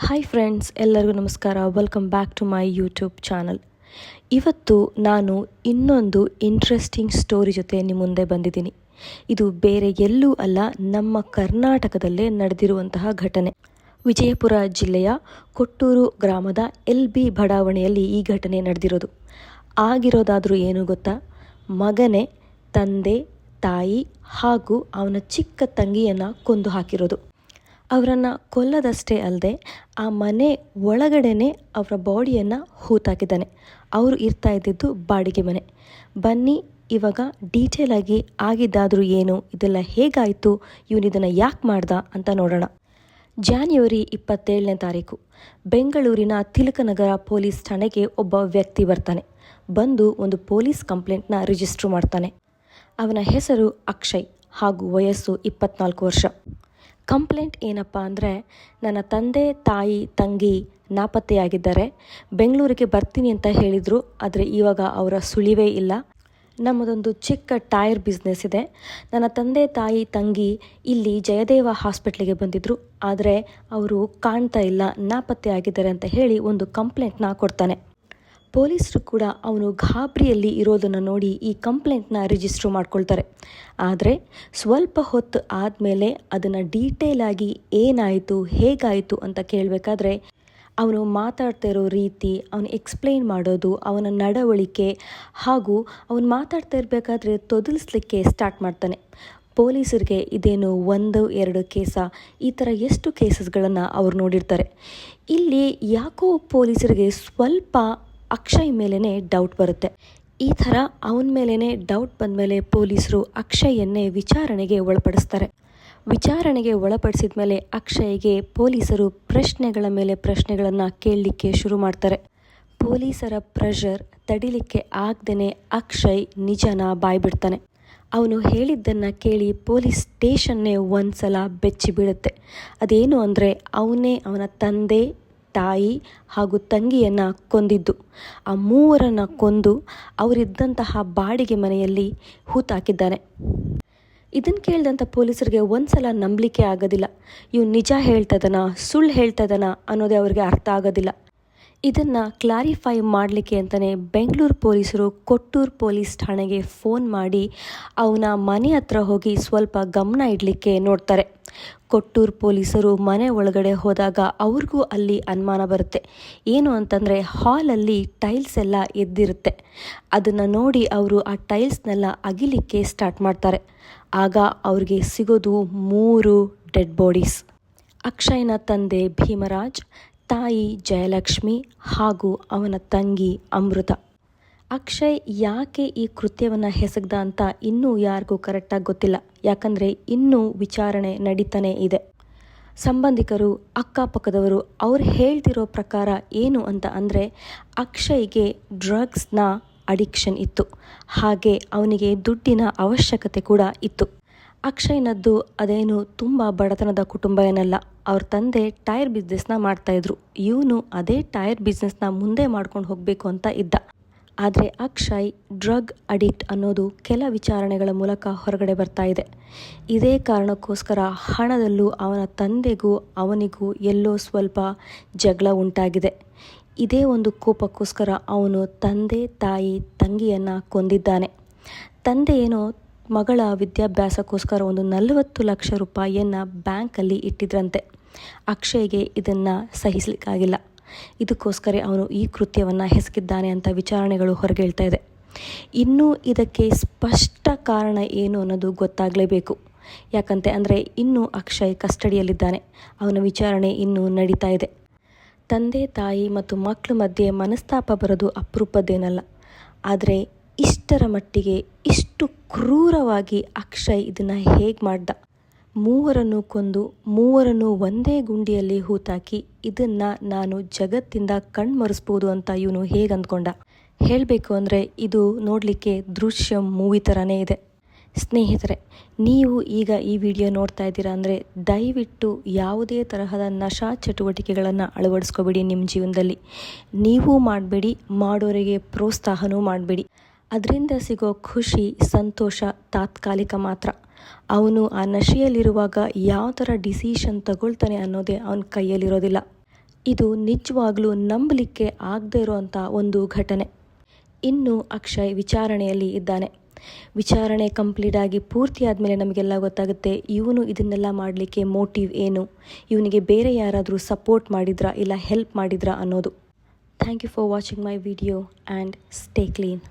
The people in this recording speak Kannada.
ಹಾಯ್ ಫ್ರೆಂಡ್ಸ್, ಎಲ್ಲರಿಗೂ ನಮಸ್ಕಾರ. Welcome back to my YouTube channel. ಇವತ್ತು ನಾನು ಇನ್ನೊಂದು ಇಂಟ್ರೆಸ್ಟಿಂಗ್ ಸ್ಟೋರಿ ಜೊತೆ ನಿಮ್ಮ ಮುಂದೆ ಬಂದಿದ್ದೀನಿ. ಇದು ಬೇರೆ ಎಲ್ಲೂ ಅಲ್ಲ, ನಮ್ಮ ಕರ್ನಾಟಕದಲ್ಲೇ ನಡೆದಿರುವಂತಹ ಘಟನೆ. ವಿಜಯಪುರ ಜಿಲ್ಲೆಯ ಕೊಟ್ಟೂರು ಗ್ರಾಮದ LB ಬಡಾವಣೆಯಲ್ಲಿ ಈ ಘಟನೆ ನಡೆದಿರೋದು. ಆಗಿರೋದಾದರೂ ಏನು ಗೊತ್ತಾ? ಮಗನೇ ತಂದೆ, ತಾಯಿ ಹಾಗೂ ಅವನ ಚಿಕ್ಕ ತಂಗಿಯನ್ನು ಕೊಂದು ಹಾಕಿರೋದು. ಅವರನ್ನು ಕೊಲ್ಲದಷ್ಟೇ ಅಲ್ಲದೆ ಆ ಮನೆ ಒಳಗಡೆನೆ ಅವರ ಬಾಡಿಯನ್ನು ಹೂತಾಕಿದ್ದಾನೆ. ಅವರು ಇರ್ತಾ ಇದ್ದಿದ್ದು ಬಾಡಿಗೆ ಮನೆ. ಬನ್ನಿ ಇವಾಗ ಡೀಟೇಲ್ ಆಗಿ ಆಗಿದ್ದಾದರೂ ಏನು, ಇದೆಲ್ಲ ಹೇಗಾಯಿತು, ಇವನಿದನ್ನು ಯಾಕೆ ಮಾಡ್ದ ಅಂತ ನೋಡೋಣ. ಜಾನ್ವರಿ 27ನೇ ತಾರೀಕು ಬೆಂಗಳೂರಿನ ತಿಲಕನಗರ ಪೊಲೀಸ್ ಠಾಣೆಗೆ ಒಬ್ಬ ವ್ಯಕ್ತಿ ಬರ್ತಾನೆ. ಬಂದು ಒಂದು ಪೊಲೀಸ್ ಕಂಪ್ಲೇಂಟ್ನ ರಿಜಿಸ್ಟ್ರ್ ಮಾಡ್ತಾನೆ. ಅವನ ಹೆಸರು ಅಕ್ಷಯ್ ಹಾಗೂ ವಯಸ್ಸು 24 ವರ್ಷ. ಕಂಪ್ಲೇಂಟ್ ಏನಪ್ಪ ಅಂದರೆ, ನನ್ನ ತಂದೆ, ತಾಯಿ, ತಂಗಿ ನಾಪತ್ತೆಯಾಗಿದ್ದಾರೆ. ಬೆಂಗಳೂರಿಗೆ ಬರ್ತೀನಿ ಅಂತ ಹೇಳಿದರು, ಆದರೆ ಇವಾಗ ಅವರ ಸುಳಿವೇ ಇಲ್ಲ. ನಮ್ಮದೊಂದು ಚಿಕ್ಕ ಟೈರ್ ಬಿಸ್ನೆಸ್ ಇದೆ. ನನ್ನ ತಂದೆ, ತಾಯಿ, ತಂಗಿ ಇಲ್ಲಿ ಜಯದೇವ ಹಾಸ್ಪಿಟ್ಲಿಗೆ ಬಂದಿದ್ದರು, ಆದರೆ ಅವರು ಕಾಣ್ತಾ ಇಲ್ಲ, ನಾಪತ್ತೆ ಆಗಿದ್ದಾರೆ ಅಂತ ಹೇಳಿ ಒಂದು ಕಂಪ್ಲೇಂಟ್ನ ಕೊಡ್ತಾನೆ. ಪೊಲೀಸರು ಕೂಡ ಅವನು ಗಾಬರಿಯಲ್ಲಿ ಇರೋದನ್ನು ನೋಡಿ ಈ ಕಂಪ್ಲೇಂಟ್ನ ರಿಜಿಸ್ಟ್ರ್ ಮಾಡ್ಕೊಳ್ತಾರೆ. ಆದರೆ ಸ್ವಲ್ಪ ಹೊತ್ತು ಆದಮೇಲೆ ಅದನ್ನು ಡೀಟೇಲ್ ಆಗಿ ಏನಾಯಿತು, ಹೇಗಾಯಿತು ಅಂತ ಕೇಳಬೇಕಾದ್ರೆ ಅವನು ಮಾತಾಡ್ತಾ ಇರೋ ರೀತಿ, ಅವನು ಎಕ್ಸ್ಪ್ಲೈನ್ ಮಾಡೋದು, ಅವನ ನಡವಳಿಕೆ ಹಾಗೂ ಅವನು ಮಾತಾಡ್ತಾ ಇರಬೇಕಾದ್ರೆ ತೊದಲಿಸ್ಲಿಕ್ಕೆ ಸ್ಟಾರ್ಟ್ ಮಾಡ್ತಾನೆ. ಪೊಲೀಸರಿಗೆ ಇದೇನು 1-2 ಕೇಸ, ಈ ಥರ ಎಷ್ಟು ಕೇಸಸ್ಗಳನ್ನು ಅವ್ರು ನೋಡಿರ್ತಾರೆ. ಇಲ್ಲಿ ಯಾಕೋ ಪೊಲೀಸರಿಗೆ ಸ್ವಲ್ಪ ಅಕ್ಷಯ್ ಮೇಲೇ ಡೌಟ್ ಬರುತ್ತೆ. ಈ ಥರ ಅವನ ಮೇಲೇ ಡೌಟ್ ಬಂದಮೇಲೆ ಪೊಲೀಸರು ಅಕ್ಷಯನ್ನೇ ವಿಚಾರಣೆಗೆ ಒಳಪಡಿಸ್ತಾರೆ. ವಿಚಾರಣೆಗೆ ಒಳಪಡಿಸಿದ ಮೇಲೆ ಅಕ್ಷಯ್ಗೆ ಪೊಲೀಸರು ಪ್ರಶ್ನೆಗಳ ಮೇಲೆ ಪ್ರಶ್ನೆಗಳನ್ನು ಕೇಳಲಿಕ್ಕೆ ಶುರು ಮಾಡ್ತಾರೆ. ಪೊಲೀಸರ ಪ್ರೆಷರ್ ತಡಿಲಿಕ್ಕೆ ಆಗದೇನೆ ಅಕ್ಷಯ್ ನಿಜನ ಬಾಯ್ಬಿಡ್ತಾನೆ. ಅವನು ಹೇಳಿದ್ದನ್ನು ಕೇಳಿ ಪೊಲೀಸ್ ಸ್ಟೇಷನ್ನೇ ಒಂದ್ಸಲ ಬೆಚ್ಚಿ ಬೀಳುತ್ತೆ. ಅದೇನು ಅಂದರೆ, ಅವನೇ ಅವನ ತಂದೆ, ತಾಯಿ ಹಾಗೂ ತಂಗಿಯನ್ನು ಕೊಂದಿದ್ದು. ಆ ಮೂವರನ್ನು ಕೊಂದು ಅವರಿದ್ದಂತಹ ಬಾಡಿಗೆ ಮನೆಯಲ್ಲಿ ಹೂತಾಕಿದ್ದಾನೆ. ಇದನ್ನು ಕೇಳಿದಂಥ ಪೊಲೀಸರಿಗೆ ಒಂದ್ಸಲ ನಂಬಲಿಕ್ಕೆ ಆಗೋದಿಲ್ಲ. ಇವ್ನು ನಿಜ ಹೇಳ್ತದನ, ಸುಳ್ಳು ಹೇಳ್ತದನ ಅನ್ನೋದೇ ಅವ್ರಿಗೆ ಅರ್ಥ ಆಗೋದಿಲ್ಲ. ಇದನ್ನು ಕ್ಲಾರಿಫೈ ಮಾಡಲಿಕ್ಕೆ ಅಂತಲೇ ಬೆಂಗಳೂರು ಪೊಲೀಸರು ಕೊಟ್ಟೂರು ಪೊಲೀಸ್ ಠಾಣೆಗೆ ಫೋನ್ ಮಾಡಿ ಅವನ ಮನೆ ಹತ್ರ ಹೋಗಿ ಸ್ವಲ್ಪ ಗಮನ ಇಡಲಿಕ್ಕೆ ನೋಡ್ತಾರೆ. ಕೊಟ್ಟೂರು ಪೊಲೀಸರು ಮನೆ ಒಳಗಡೆ ಹೋದಾಗ ಅವ್ರಿಗೂ ಅಲ್ಲಿ ಅನುಮಾನ ಬರುತ್ತೆ. ಏನು ಅಂತಂದರೆ, ಹಾಲಲ್ಲಿ ಟೈಲ್ಸ್ ಎಲ್ಲ ಎದ್ದಿರುತ್ತೆ. ಅದನ್ನು ನೋಡಿ ಅವರು ಆ ಟೈಲ್ಸ್ನೆಲ್ಲ ಅಗಿಲಿಕ್ಕೆ ಸ್ಟಾರ್ಟ್ ಮಾಡ್ತಾರೆ. ಆಗ ಅವ್ರಿಗೆ ಸಿಗೋದು 3 ಡೆಡ್ ಬಾಡೀಸ್. ಅಕ್ಷಯ್ನ ತಂದೆ ಭೀಮರಾಜ್, ತಾಯಿ ಜಯಲಕ್ಷ್ಮಿ ಹಾಗೂ ಅವನ ತಂಗಿ ಅಮೃತ. ಅಕ್ಷಯ್ ಯಾಕೆ ಈ ಕೃತ್ಯವನ್ನು ಎಸಗ್ದ ಅಂತ ಇನ್ನೂ ಯಾರಿಗೂ ಕರೆಕ್ಟಾಗಿ ಗೊತ್ತಿಲ್ಲ. ಯಾಕಂದರೆ ಇನ್ನೂ ವಿಚಾರಣೆ ನಡೀತಾನೇ ಇದೆ. ಸಂಬಂಧಿಕರು, ಅಕ್ಕಪಕ್ಕದವರು ಅವ್ರು ಹೇಳ್ತಿರೋ ಪ್ರಕಾರ ಏನು ಅಂತ ಅಂದರೆ, ಅಕ್ಷಯ್ಗೆ ಡ್ರಗ್ಸ್ನ ಅಡಿಕ್ಷನ್ ಇತ್ತು. ಹಾಗೆ ಅವನಿಗೆ ದುಡ್ಡಿನ ಅವಶ್ಯಕತೆ ಕೂಡ ಇತ್ತು. ಅಕ್ಷಯ್ನದ್ದು ಅದೇನು ತುಂಬ ಬಡತನದ ಕುಟುಂಬ ಏನಲ್ಲ. ಅವ್ರ ತಂದೆ ಟೈರ್ ಬಿಸ್ನೆಸ್ನ ಮಾಡ್ತಾಯಿದ್ರು. ಇವನು ಅದೇ ಟೈರ್ ಬಿಸ್ನೆಸ್ನ ಮುಂದೆ ಮಾಡ್ಕೊಂಡು ಹೋಗಬೇಕು ಅಂತ ಇದ್ದ. ಆದರೆ ಅಕ್ಷಯ್ ಡ್ರಗ್ ಅಡಿಕ್ಟ್ ಅನ್ನೋದು ಕೆಲ ವಿಚಾರಣೆಗಳ ಮೂಲಕ ಹೊರಗಡೆ ಬರ್ತಾ ಇದೆ. ಇದೇ ಕಾರಣಕ್ಕೋಸ್ಕರ ಹಣದಲ್ಲೂ ಅವನ ತಂದೆಗೂ ಅವನಿಗೂ ಎಲ್ಲೋ ಸ್ವಲ್ಪ ಜಗಳ ಉಂಟಾಗಿದೆ. ಇದೇ ಒಂದು ಕೋಪಕ್ಕೋಸ್ಕರ ಅವನು ತಂದೆ, ತಾಯಿ, ತಂಗಿಯನ್ನು ಕೊಂದಿದ್ದಾನೆ. ತಂದೆ ಏನೋ ಮಗಳ ವಿದ್ಯಾಭ್ಯಾಸಕ್ಕೋಸ್ಕರ ಒಂದು 40 ಲಕ್ಷ ರೂಪಾಯಿಯನ್ನು ಬ್ಯಾಂಕಲ್ಲಿ ಇಟ್ಟಿದ್ರಂತೆ. ಅಕ್ಷಯ್ಗೆ ಇದನ್ನು ಸಹಿಸಲಿಕ್ಕಾಗಿಲ್ಲ. ಇದಕ್ಕೋಸ್ಕರ ಅವನು ಈ ಕೃತ್ಯವನ್ನು ಎಸಗಿದ್ದಾನೆ ಅಂತ ವಿಚಾರಣೆಗಳು ಹೊರಗೇಳ್ತಾ ಇದೆ. ಇನ್ನೂ ಇದಕ್ಕೆ ಸ್ಪಷ್ಟ ಕಾರಣ ಏನು ಅನ್ನೋದು ಗೊತ್ತಾಗಲೇಬೇಕು. ಯಾಕಂತೆ ಅಂದರೆ ಇನ್ನೂ ಅಕ್ಷಯ್ ಕಸ್ಟಡಿಯಲ್ಲಿದ್ದಾನೆ. ಅವನ ವಿಚಾರಣೆ ಇನ್ನೂ ನಡೀತಾ ಇದೆ. ತಂದೆ, ತಾಯಿ ಮತ್ತು ಮಕ್ಕಳ ಮಧ್ಯೆ ಮನಸ್ತಾಪ ಬರೋದು ಅಪರೂಪದ್ದೇನಲ್ಲ. ಆದರೆ ಇಷ್ಟರ ಮಟ್ಟಿಗೆ ಇಷ್ಟು ಕ್ರೂರವಾಗಿ ಅಕ್ಷಯ್ ಇದನ್ನು ಹೇಗೆ ಮಾಡ್ದ? 3 ಕೊಂದು 3 ಒಂದೇ ಗುಂಡಿಯಲ್ಲಿ ಹೂತಾಕಿ ಇದನ್ನು ನಾನು ಜಗತ್ತಿಂದ ಕಣ್ಮರೆಸ್ಬೋದು ಅಂತ ಇವನು ಹೇಗೆ ಅಂದ್ಕೊಂಡ? ಹೇಳಬೇಕು ಅಂದರೆ ಇದು ನೋಡಲಿಕ್ಕೆ ದೃಶ್ಯಂ ಮೂವಿ ಥರನೇ ಇದೆ. ಸ್ನೇಹಿತರೆ, ನೀವು ಈಗ ಈ ವಿಡಿಯೋ ನೋಡ್ತಾ ಇದ್ದೀರಾ ಅಂದರೆ ದಯವಿಟ್ಟು ಯಾವುದೇ ತರಹದ ನಶಾ ಚಟುವಟಿಕೆಗಳನ್ನು ಅಳವಡಿಸ್ಕೋಬೇಡಿ. ನಿಮ್ಮ ಜೀವನದಲ್ಲಿ ನೀವೂ ಮಾಡಬೇಡಿ, ಮಾಡೋರಿಗೆ ಪ್ರೋತ್ಸಾಹನೂ ಮಾಡಬೇಡಿ. ಅದರಿಂದ ಸಿಗೋ ಖುಷಿ, ಸಂತೋಷ ತಾತ್ಕಾಲಿಕ ಮಾತ್ರ. ಅವನು ಆ ನಶೆಯಲ್ಲಿರುವಾಗ ಯಾವ ಥರ ಡಿಸಿಷನ್ ತಗೊಳ್ತಾನೆ ಅನ್ನೋದೇ ಅವನ ಕೈಯಲ್ಲಿರೋದಿಲ್ಲ. ಇದು ನಿಜವಾಗ್ಲೂ ನಂಬಲಿಕ್ಕೆ ಆಗದೇ ಇರೋವಂಥ ಒಂದು ಘಟನೆ. ಇನ್ನು ಅಕ್ಷಯ್ ವಿಚಾರಣೆಯಲ್ಲಿ ಇದ್ದಾನೆ. ವಿಚಾರಣೆ ಕಂಪ್ಲೀಟ್ ಆಗಿ ಪೂರ್ತಿ ಆದಮೇಲೆ ನಮಗೆಲ್ಲ ಗೊತ್ತಾಗುತ್ತೆ ಇವನು ಇದನ್ನೆಲ್ಲ ಮಾಡಲಿಕ್ಕೆ ಮೋಟಿವ್ ಏನು, ಇವನಿಗೆ ಬೇರೆ ಯಾರಾದರೂ ಸಪೋರ್ಟ್ ಮಾಡಿದ್ರಾ ಇಲ್ಲ ಹೆಲ್ಪ್ ಮಾಡಿದ್ರಾ ಅನ್ನೋದು. Thank you for watching my video and stay clean.